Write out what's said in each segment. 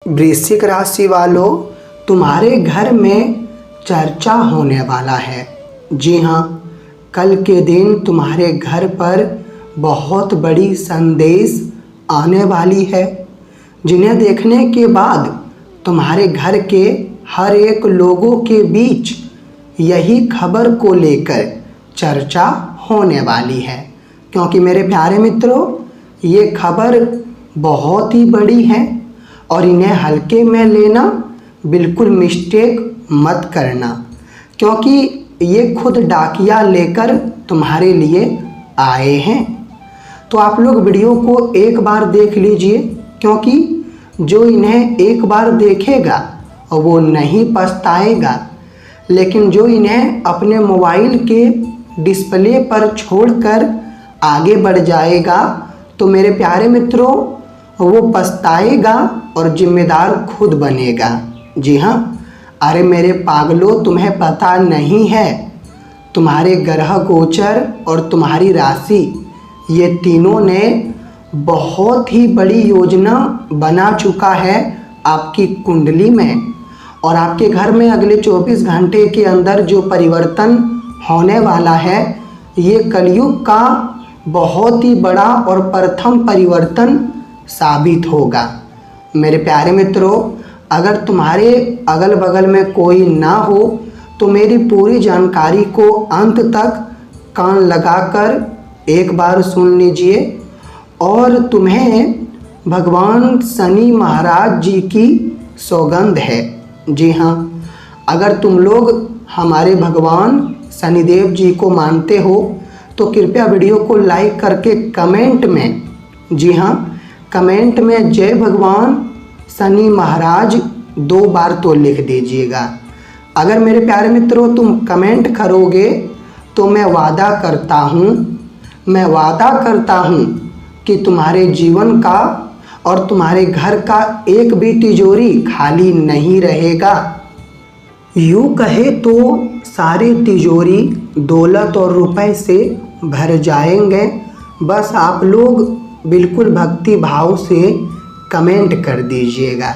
वृश्चिक राशि वालों, तुम्हारे घर में चर्चा होने वाला है। जी हाँ, कल के दिन तुम्हारे घर पर बहुत बड़ी संदेश आने वाली है, जिन्हें देखने के बाद तुम्हारे घर के हर एक लोगों के बीच यही खबर को लेकर चर्चा होने वाली है। क्योंकि मेरे प्यारे मित्रों, ये खबर बहुत ही बड़ी है और इन्हें हल्के में लेना बिल्कुल मिस्टेक मत करना, क्योंकि ये खुद डाकिया लेकर तुम्हारे लिए आए हैं। तो आप लोग वीडियो को एक बार देख लीजिए, क्योंकि जो इन्हें एक बार देखेगा वो नहीं पछताएगा, लेकिन जो इन्हें अपने मोबाइल के डिस्प्ले पर छोड़कर आगे बढ़ जाएगा तो मेरे प्यारे मित्रों वो पछताएगा और जिम्मेदार खुद बनेगा। जी हाँ, अरे मेरे पागलों, तुम्हें पता नहीं है, तुम्हारे ग्रह गोचर और तुम्हारी राशि ये तीनों ने बहुत ही बड़ी योजना बना चुका है आपकी कुंडली में। और आपके घर में अगले 24 घंटे के अंदर जो परिवर्तन होने वाला है, ये कलयुग का बहुत ही बड़ा और प्रथम परिवर्तन साबित होगा। मेरे प्यारे मित्रों, अगर तुम्हारे अगल बगल में कोई ना हो तो मेरी पूरी जानकारी को अंत तक कान लगाकर एक बार सुन लीजिए और तुम्हें भगवान शनि महाराज जी की सौगंध है। जी हाँ, अगर तुम लोग हमारे भगवान शनिदेव जी को मानते हो तो कृपया वीडियो को लाइक करके कमेंट में, जी हाँ, कमेंट में जय भगवान शनि महाराज 2 बार तो लिख दीजिएगा। अगर मेरे प्यारे मित्रों तुम कमेंट करोगे तो मैं वादा करता हूँ कि तुम्हारे जीवन का और तुम्हारे घर का एक भी तिजोरी खाली नहीं रहेगा। यूँ कहे तो सारे तिजोरी दौलत और रुपए से भर जाएंगे। बस आप लोग बिल्कुल भक्ति भाव से कमेंट कर दीजिएगा।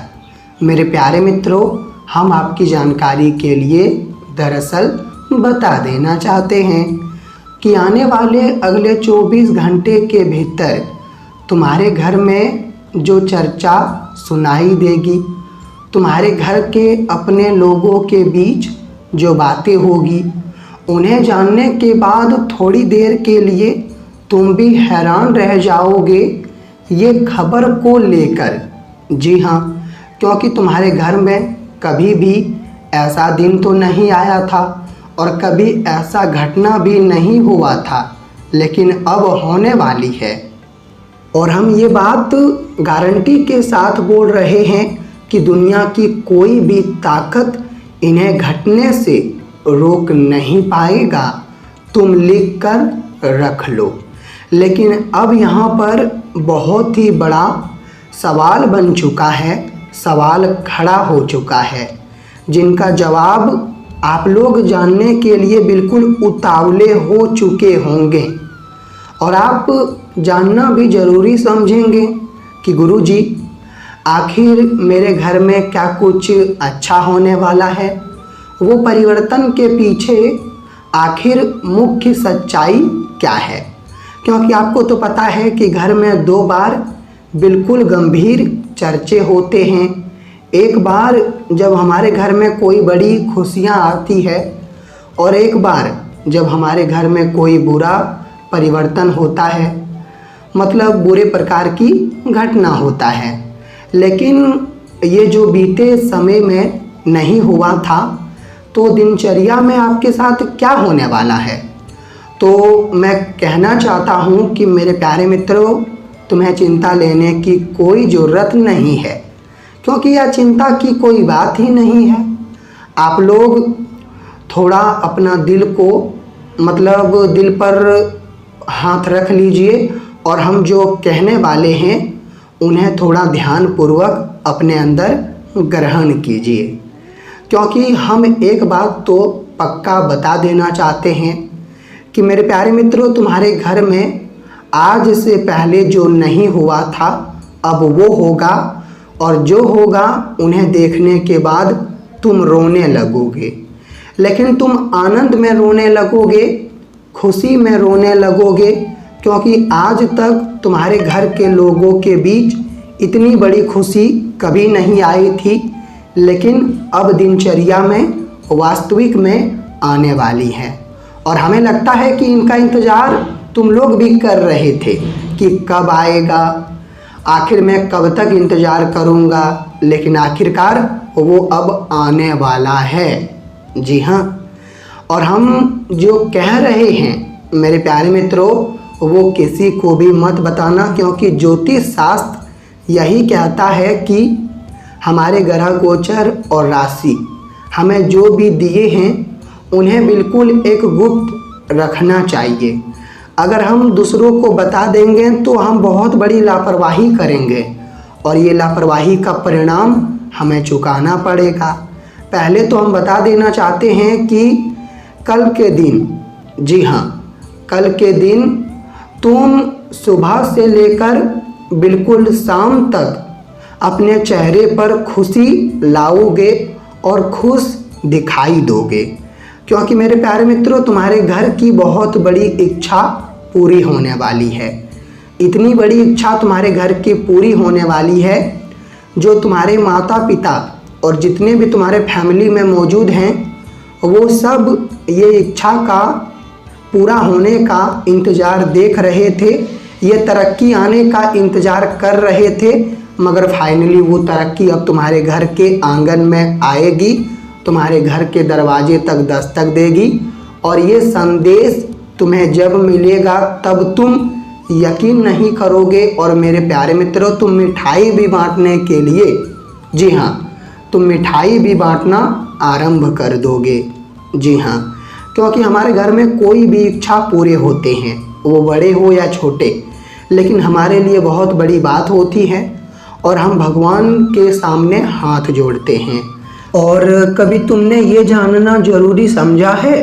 मेरे प्यारे मित्रों, हम आपकी जानकारी के लिए दरअसल बता देना चाहते हैं कि आने वाले अगले 24 घंटे के भीतर तुम्हारे घर में जो चर्चा सुनाई देगी, तुम्हारे घर के अपने लोगों के बीच जो बातें होगी, उन्हें जानने के बाद थोड़ी देर के लिए तुम भी हैरान रह जाओगे ये खबर को लेकर। जी हाँ, क्योंकि तुम्हारे घर में कभी भी ऐसा दिन तो नहीं आया था और कभी ऐसा घटना भी नहीं हुआ था, लेकिन अब होने वाली है। और हम ये बात गारंटी के साथ बोल रहे हैं कि दुनिया की कोई भी ताकत इन्हें घटने से रोक नहीं पाएगा। तुम लिख कर रख लो। लेकिन अब यहाँ पर बहुत ही बड़ा सवाल बन चुका है, सवाल खड़ा हो चुका है, जिनका जवाब आप लोग जानने के लिए बिल्कुल उतावले हो चुके होंगे और आप जानना भी ज़रूरी समझेंगे कि गुरुजी आखिर मेरे घर में क्या कुछ अच्छा होने वाला है। वो परिवर्तन के पीछे आखिर मुख्य सच्चाई क्या है, क्योंकि आपको तो पता है कि घर में 2 बार बिल्कुल गंभीर चर्चे होते हैं। एक बार जब हमारे घर में कोई बड़ी खुशियां आती है और एक बार जब हमारे घर में कोई बुरा परिवर्तन होता है, मतलब बुरे प्रकार की घटना होता है। लेकिन ये जो बीते समय में नहीं हुआ था, तो दिनचर्या में आपके साथ क्या होने वाला है। तो मैं कहना चाहता हूँ कि मेरे प्यारे मित्रों, तुम्हें चिंता लेने की कोई ज़रूरत नहीं है, क्योंकि यह चिंता की कोई बात ही नहीं है। आप लोग थोड़ा अपना दिल को, मतलब दिल पर हाथ रख लीजिए और हम जो कहने वाले हैं उन्हें थोड़ा ध्यानपूर्वक अपने अंदर ग्रहण कीजिए, क्योंकि हम एक बात तो पक्का बता देना चाहते हैं कि मेरे प्यारे मित्रों, तुम्हारे घर में आज से पहले जो नहीं हुआ था अब वो होगा और जो होगा उन्हें देखने के बाद तुम रोने लगोगे, लेकिन तुम आनंद में रोने लगोगे, खुशी में रोने लगोगे, क्योंकि आज तक तुम्हारे घर के लोगों के बीच इतनी बड़ी खुशी कभी नहीं आई थी, लेकिन अब दिनचर्या में वास्तविक में आने वाली है। और हमें लगता है कि इनका इंतज़ार तुम लोग भी कर रहे थे कि कब आएगा, आखिर मैं कब तक इंतज़ार करूँगा, लेकिन आखिरकार वो अब आने वाला है। जी हाँ, और हम जो कह रहे हैं मेरे प्यारे मित्रों, वो किसी को भी मत बताना, क्योंकि ज्योतिष शास्त्र यही कहता है कि हमारे ग्रह गोचर और राशि हमें जो भी दिए हैं उन्हें बिल्कुल एक गुप्त रखना चाहिए। अगर हम दूसरों को बता देंगे तो हम बहुत बड़ी लापरवाही करेंगे और ये लापरवाही का परिणाम हमें चुकाना पड़ेगा। पहले तो हम बता देना चाहते हैं कि कल के दिन, जी हाँ, कल के दिन तुम सुबह से लेकर बिल्कुल शाम तक अपने चेहरे पर खुशी लाओगे और खुश दिखाई दोगे, क्योंकि मेरे प्यारे मित्रों तुम्हारे घर की बहुत बड़ी इच्छा पूरी होने वाली है। इतनी बड़ी इच्छा तुम्हारे घर की पूरी होने वाली है जो तुम्हारे माता पिता और जितने भी तुम्हारे फैमिली में मौजूद हैं वो सब ये इच्छा का पूरा होने का इंतज़ार देख रहे थे, ये तरक्की आने का इंतज़ार कर रहे थे, मगर फाइनली वो तरक्की अब तुम्हारे घर के आंगन में आएगी, तुम्हारे घर के दरवाजे तक दस्तक देगी। और ये संदेश तुम्हें जब मिलेगा तब तुम यकीन नहीं करोगे। और मेरे प्यारे मित्रों, तुम मिठाई भी बांटने के लिए, जी हाँ, तुम मिठाई भी बांटना आरंभ कर दोगे। जी हाँ, क्योंकि हमारे घर में कोई भी इच्छा पूरे होते हैं, वो बड़े हो या छोटे, लेकिन हमारे लिए बहुत बड़ी बात होती है और हम भगवान के सामने हाथ जोड़ते हैं। और कभी तुमने ये जानना ज़रूरी समझा है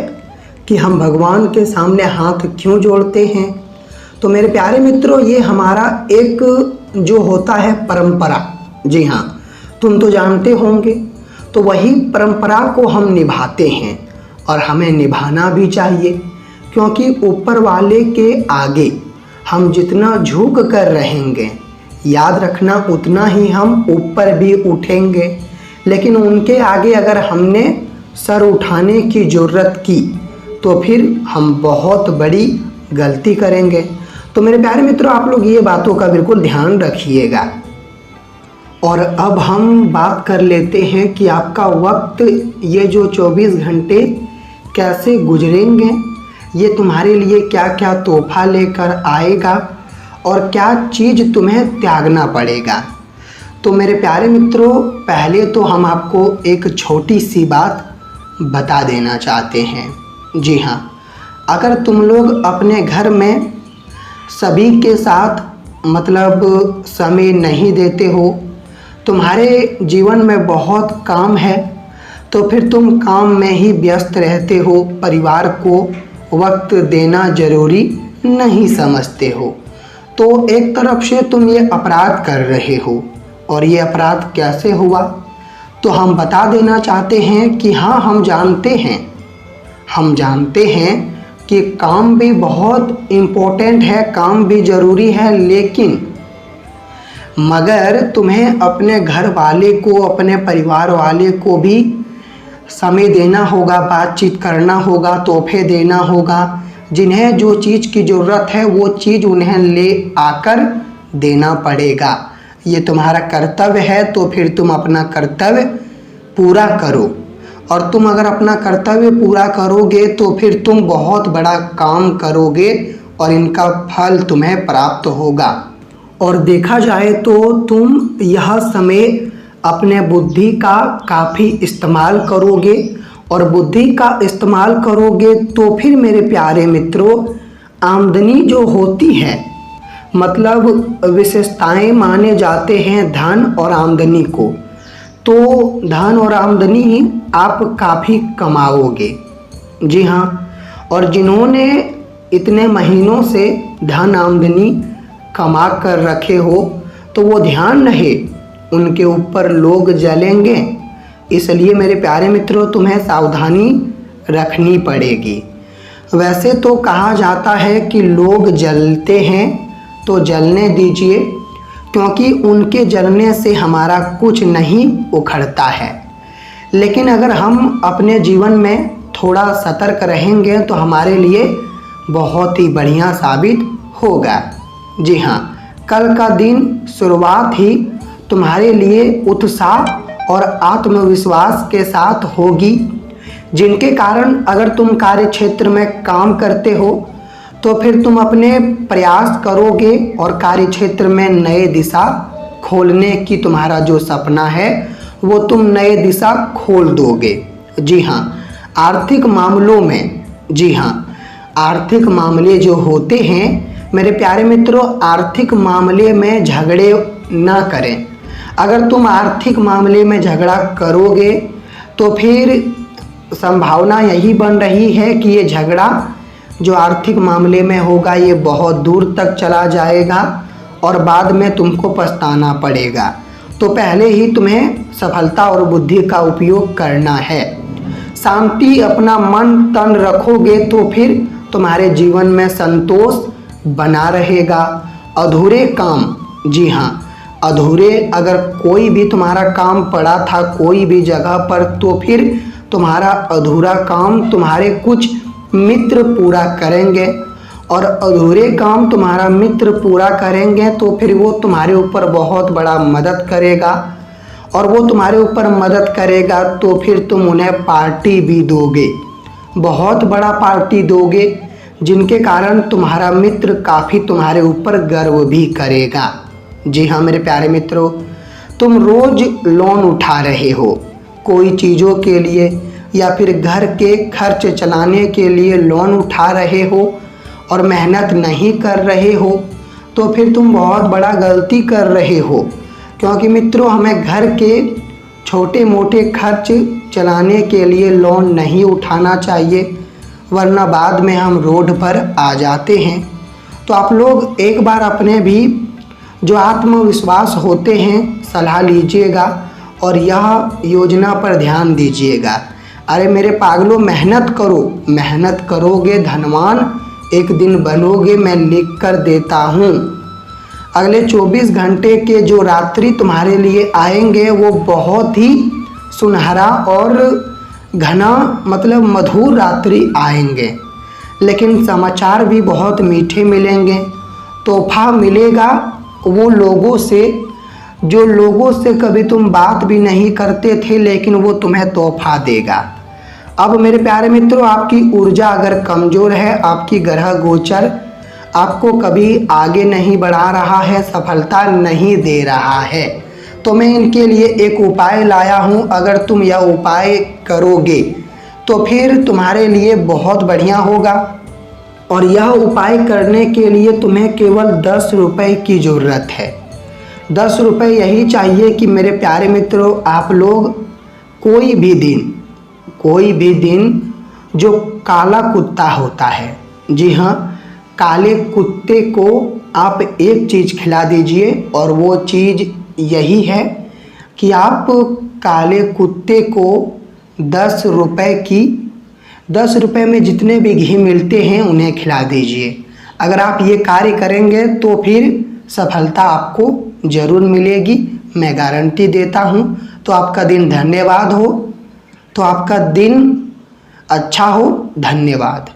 कि हम भगवान के सामने हाथ क्यों जोड़ते हैं? तो मेरे प्यारे मित्रों, ये हमारा एक जो होता है परंपरा, जी हाँ, तुम तो जानते होंगे, तो वही परंपरा को हम निभाते हैं और हमें निभाना भी चाहिए, क्योंकि ऊपर वाले के आगे हम जितना झुक कर रहेंगे, याद रखना उतना ही हम ऊपर भी उठेंगे। लेकिन उनके आगे अगर हमने सर उठाने की ज़रूरत की तो फिर हम बहुत बड़ी गलती करेंगे। तो मेरे प्यारे मित्रों, आप लोग ये बातों का बिल्कुल ध्यान रखिएगा। और अब हम बात कर लेते हैं कि आपका वक्त, ये जो 24 घंटे कैसे गुजरेंगे, ये तुम्हारे लिए क्या क्या तोहफा लेकर आएगा और क्या चीज़ तुम्हें त्यागना पड़ेगा। तो मेरे प्यारे मित्रों, पहले तो हम आपको एक छोटी सी बात बता देना चाहते हैं। जी हाँ, अगर तुम लोग अपने घर में सभी के साथ मतलब समय नहीं देते हो, तुम्हारे जीवन में बहुत काम है, तो फिर तुम काम में ही व्यस्त रहते हो, परिवार को वक्त देना ज़रूरी नहीं समझते हो, तो एक तरफ से तुम ये अपराध कर रहे हो। और ये अपराध कैसे हुआ, तो हम बता देना चाहते हैं कि हाँ, हम जानते हैं कि काम भी बहुत इम्पोर्टेंट है, काम भी ज़रूरी है, लेकिन मगर तुम्हें अपने घर वाले को, अपने परिवार वाले को भी समय देना होगा, बातचीत करना होगा, तोहफे देना होगा, जिन्हें जो चीज़ की ज़रूरत है वो चीज़ उन्हें ले आकर देना पड़ेगा। ये तुम्हारा कर्तव्य है, तो फिर तुम अपना कर्तव्य पूरा करो। और तुम अगर अपना कर्तव्य पूरा करोगे तो फिर तुम बहुत बड़ा काम करोगे और इनका फल तुम्हें प्राप्त होगा। और देखा जाए तो तुम यह समय अपने बुद्धि का काफ़ी इस्तेमाल करोगे, और बुद्धि का इस्तेमाल करोगे तो फिर मेरे प्यारे मित्रों, आमदनी जो होती है, मतलब विशेषताएं माने जाते हैं धन और आमदनी को, तो धन और आमदनी आप काफ़ी कमाओगे। जी हाँ, और जिन्होंने इतने महीनों से धन आमदनी कमा कर रखे हो, तो वो ध्यान रहे उनके ऊपर लोग जलेंगे। इसलिए मेरे प्यारे मित्रों, तुम्हें सावधानी रखनी पड़ेगी। वैसे तो कहा जाता है कि लोग जलते हैं तो जलने दीजिए, क्योंकि उनके जलने से हमारा कुछ नहीं उखड़ता है। लेकिन अगर हम अपने जीवन में थोड़ा सतर्क रहेंगे तो हमारे लिए बहुत ही बढ़िया साबित होगा। जी हाँ, कल का दिन शुरुआत ही तुम्हारे लिए उत्साह और आत्मविश्वास के साथ होगी, जिनके कारण अगर तुम कार्य क्षेत्र में काम करते हो तो फिर तुम अपने प्रयास करोगे और कार्य क्षेत्र में नए दिशा खोलने की तुम्हारा जो सपना है वो तुम नए दिशा खोल दोगे। जी हाँ, आर्थिक मामलों में, जी हाँ, आर्थिक मामले जो होते हैं मेरे प्यारे मित्रों, आर्थिक मामले में झगड़े ना करें। अगर तुम आर्थिक मामले में झगड़ा करोगे तो फिर संभावना यही बन रही है कि ये झगड़ा जो आर्थिक मामले में होगा ये बहुत दूर तक चला जाएगा और बाद में तुमको पछताना पड़ेगा। तो पहले ही तुम्हें सफलता और बुद्धि का उपयोग करना है। शांति अपना मन तन रखोगे तो फिर तुम्हारे जीवन में संतोष बना रहेगा। अधूरे काम, जी हाँ, अधूरे अगर कोई भी तुम्हारा काम पड़ा था कोई भी जगह पर तो फिर तुम्हारा अधूरा काम तुम्हारे कुछ मित्र पूरा करेंगे, और अधूरे काम तुम्हारा मित्र पूरा करेंगे तो फिर वो तुम्हारे ऊपर बहुत बड़ा मदद करेगा, और वो तुम्हारे ऊपर मदद करेगा तो फिर तुम उन्हें पार्टी भी दोगे, बहुत बड़ा पार्टी दोगे, जिनके कारण तुम्हारा मित्र काफ़ी तुम्हारे ऊपर गर्व भी करेगा। जी हाँ मेरे प्यारे मित्रों, तुम रोज़ लोन उठा रहे हो कोई चीज़ों के लिए या फिर घर के खर्च चलाने के लिए लोन उठा रहे हो और मेहनत नहीं कर रहे हो, तो फिर तुम बहुत बड़ा गलती कर रहे हो। क्योंकि मित्रों, हमें घर के छोटे मोटे खर्च चलाने के लिए लोन नहीं उठाना चाहिए, वरना बाद में हम रोड पर आ जाते हैं। तो आप लोग एक बार अपने भी जो आत्मविश्वास होते हैं सलाह लीजिएगा और यह योजना पर ध्यान दीजिएगा। अरे मेरे पागलों, मेहनत करो, मेहनत करोगे धनवान एक दिन बनोगे, मैं लिख कर देता हूँ। अगले 24 घंटे के जो रात्रि तुम्हारे लिए आएंगे वो बहुत ही सुनहरा और घना मतलब मधुर रात्रि आएंगे, लेकिन समाचार भी बहुत मीठे मिलेंगे। तोहफा मिलेगा वो लोगों से जो लोगों से कभी तुम बात भी नहीं करते थे, लेकिन वो तुम्हें तोहफा देगा। अब मेरे प्यारे मित्रों, आपकी ऊर्जा अगर कमज़ोर है, आपकी ग्रह गोचर आपको कभी आगे नहीं बढ़ा रहा है, सफलता नहीं दे रहा है, तो मैं इनके लिए एक उपाय लाया हूँ। अगर तुम यह उपाय करोगे तो फिर तुम्हारे लिए बहुत बढ़िया होगा। और यह उपाय करने के लिए तुम्हें केवल 10 रुपये की ज़रूरत है। 10 रुपये यही चाहिए कि मेरे प्यारे मित्रों, आप लोग कोई भी दिन जो काला कुत्ता होता है, जी हाँ, काले कुत्ते को आप एक चीज़ खिला दीजिए, और वो चीज़ यही है कि आप काले कुत्ते को 10 रुपये में जितने भी घी मिलते हैं उन्हें खिला दीजिए। अगर आप ये कार्य करेंगे तो फिर सफलता आपको ज़रूर मिलेगी, मैं गारंटी देता हूँ। तो आपका दिन धन्यवाद हो, तो आपका दिन अच्छा हो। धन्यवाद।